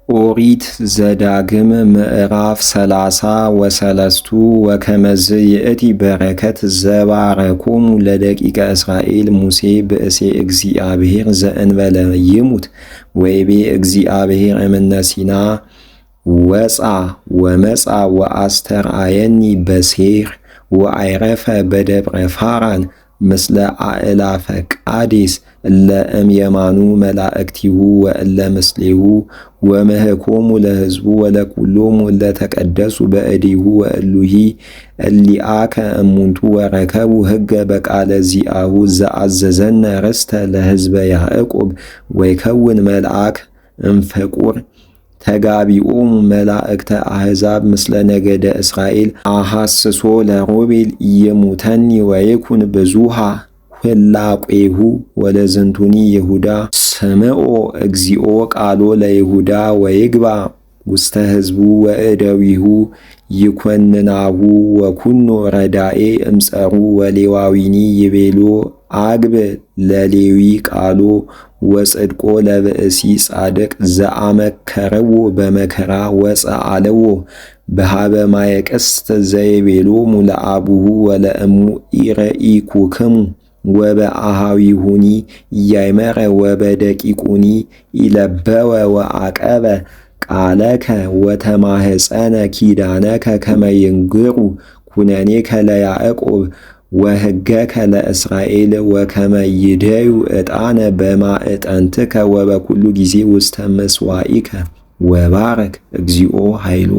ኦሪት ዘዳግም ምዕራፍ 30 ወከመዝ ይእቲ በረከት ዘባረኮሙ ለደቂቀ እስራኤል ሙሴ ብእሴ እግዚአብሔር ዘእንበለ ይሙት ወይቤ እግዚአብሔር እምነ ሲና ወፃ ወመፃ ወአስተርአየኒ በሴር ወአይረፈ በደብረ ፋራን ምስለ አእላፈ ቃዴስ እለ እምየማኑ መላእክቲሁ ወእለ ምስሌሁ ወምህኮሙ ለሕዝቡ ወለኩሎሙ ለተቀደሱ በእዲሁ ወእሉሂ እሊአከ እሙንቱ ወረከቡ ሕገ በቃለ ዚአሁ ዘአዘዘነ ርስተ ለሕዝበ ያዕቆብ ወይከውን መልአክ እምፍቁር ተጋቢኦሙ መላእክተ አሕዛብ ምስለ ነገደ እስራኤል አሐስሶ ለሮቤል ይሙተኒ ወይኩን ብዙሃ ህላቄሁ ወለዝንቱኒ ይሁዳ ስምዖ እግዚኦ ቃሎ ለይሁዳ ወይግባ ውስተ ሕዝቡ ወእደዊሁ ይኮንናሁ ወኩኖ ረዳኤ እምጸሩ ወሌዋዊኒ ይቤሎ አግብ ለሌዊ ቃሎ ወጽድቆ ለብእሲ ጻድቅ ዘአመከረዎ በመከራ ወፀአለዎ በሃበ ማየቅስት ዘይቤሎሙ ለአቡሁ ወለእሙ ኢረኢኩክሙ ወበአሃዊሁኒ እያይመረ ወበደቂቁኒ ኢለበወ ወአቀበ ቃለከ ወተማህፀነ ኪዳነከ ከመይንግሩ ኩነኔከ ለያዕቆብ ወሕገከ ለእስራኤል ወከመ ይደዩ ዕጣነ በማዕጠንትከ ወበኩሉ ጊዜ ውስተ መስዋኢከ ወባረክ እግዚኦ ኃይሎ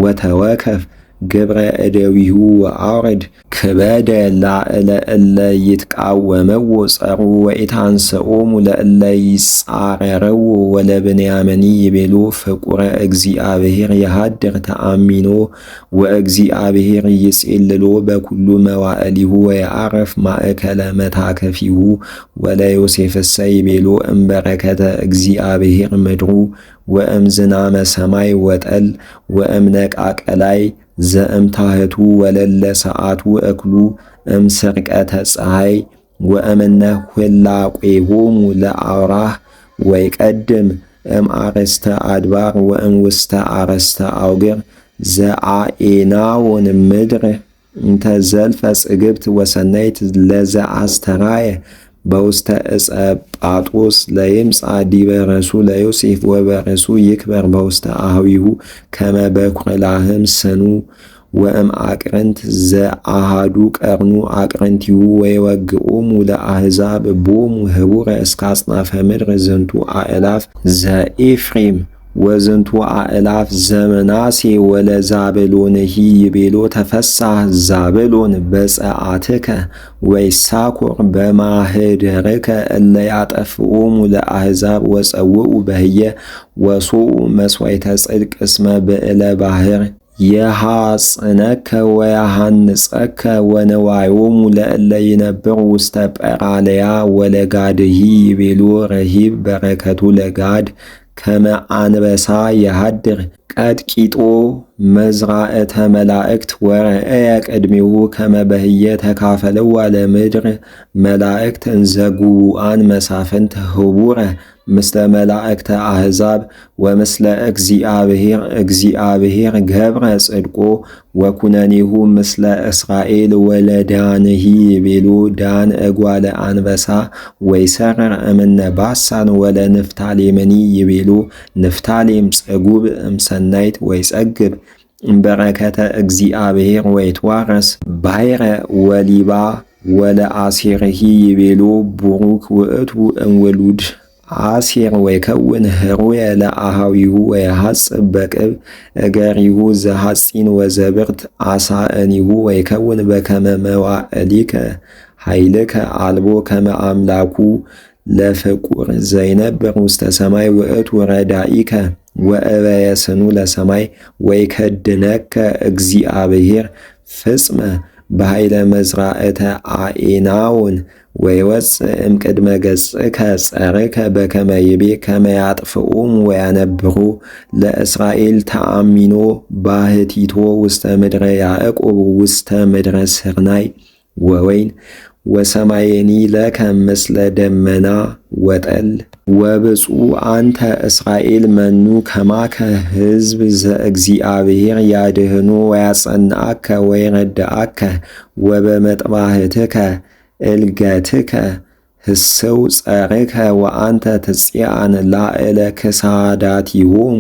ወተወከፍ ግብረ እደዊሁ ወአውረድ ክበደ ላዕለ እለ ይትቃወመዎ ጸሩ ወኢታንስኦሙ ለእለ ይጻረረዎ ወለብንያምኒ ይቤሎ ፍቁረ እግዚአብሔር የሃድር ተአሚኖ ወእግዚአብሔር ይጼልሎ በኩሉ መዋዕሊሁ ወየዐረፍ ማእከለ መታከፊሁ ወለዮሴፍሰ ይቤሎ እምበረከተ እግዚአብሔር ምድሩ ወእምዝናመ ሰማይ ወጠል ወእምነቃቀላይ ዘእምታህቱ ወለለ ሰዓቱ እክሉ እምስርቀተ ፀሐይ ወእምነ ህላቄሆሙ ለአውራህ ወይቀድም እምአርእስተ አድባር ወእምውስተ አርእስተ አውግር ዘአኤናውን ምድር እንተ ዘልፈ ጽግብት ወሰናይት ለዘአስተራየ በውስተ ዕፀ ጳጦስ ለይምጻ ዲበ ረሱ ለዮሴፍ ወበረሱ ይክበር በውስተ አህዊሁ ከመ በኵረ ላህም ስኑ ወእም አቅርንት ዘአሃዱ ቀርኑ አቅርንቲሁ ወይወግኦሙ ለአሕዛብ ቦሙ ህቡረ እስከ አጽናፈ ምድር ዝንቱ አእላፍ ዘኤፍሬም ወዝንቱ አእላፍ ዘመናሴ ወለዛብሎንሂ ይቤሎ ተፈሳህ ዛብሎን በጸአትከ ወይሳኮር በማህደርከ እለ ያጠፍኦሙ ለአሕዛብ ወጸውኡ በህየ ወሶኡ መስዋዕተ ጽድቅ እስመ ብዕለ ባሕር የሐጽነከ ወያሃንጸከ ወነዋዮሙ ለእለ ይነብሩ ውስተ ጰራለያ ወለጋድሂ ይቤሎ ረሂብ በረከቱ ለጋድ ከመ አንበሳ የሃድር ቀጥቂጦ መዝራእተ መላእክት ወረአየ ቅድሜሁ ከመ በህየ ተካፈለዋ ለምድር መላእክት እንዘ ጉቡአን መሳፍንት ህቡረ ምስለ መላእክተ አሕዛብ ወምስለ እግዚአብሔር ገብረ ጽድቆ ወኩነኔሁ ምስለ እስራኤል ወለዳንሂ ይቤሎ ዳን እጓለ አንበሳ ወይሰርር እምነ ባሳን ወለንፍታሌምኒ ይቤሎ ንፍታሌም ጽጉብ እምሰናይት ወይጸግብ እምበረከተ እግዚአብሔር ወይትዋረስ ባሕረ ወሊባ ወለአሴርሂ ይቤሎ ቡሩክ ውእቱ እምውሉድ አሴር ወይከውን ህሩየ ለአሃዊሁ ወየሐጽብ በቅብ እገሪሁ ዘሐጺን ወዘብርት አሳእኒሁ ወይከውን በከመ መዋዕሊከ ኃይልከ አልቦ ከመ አምላኩ ለፍቁር ዘይነብር ውስተ ሰማይ ውእቱ ረዳኢከ ወእበየስኑ ለሰማይ ወይከድነከ እግዚአብሔር ፍጽመ በኃይለ መዝራእተ አኤናውን ወይወፅእ እምቅድመ ገጽከ ጸርከ በከመ ይቤ ከመ ያጥፍኡም ወያነብሩ ለእስራኤል ተአሚኖ ባሕቲቶ ውስተ ምድረ ያዕቆብ ውስተ ምድረ ስርናይ ወወይን ወሰማየኒ ለከ ምስለ ደመና ወጠል ወብፁዕ አንተ እስራኤል መኑ ከማከ ሕዝብ ዘእግዚአብሔር ያድህኑ ወያጸንዐከ ወይረድአከ ወበመጥባሕትከ እልገትከ ህስው ጸርከ ወአንተ ትጽአን ላዕለ ክሳዳቲሆሙ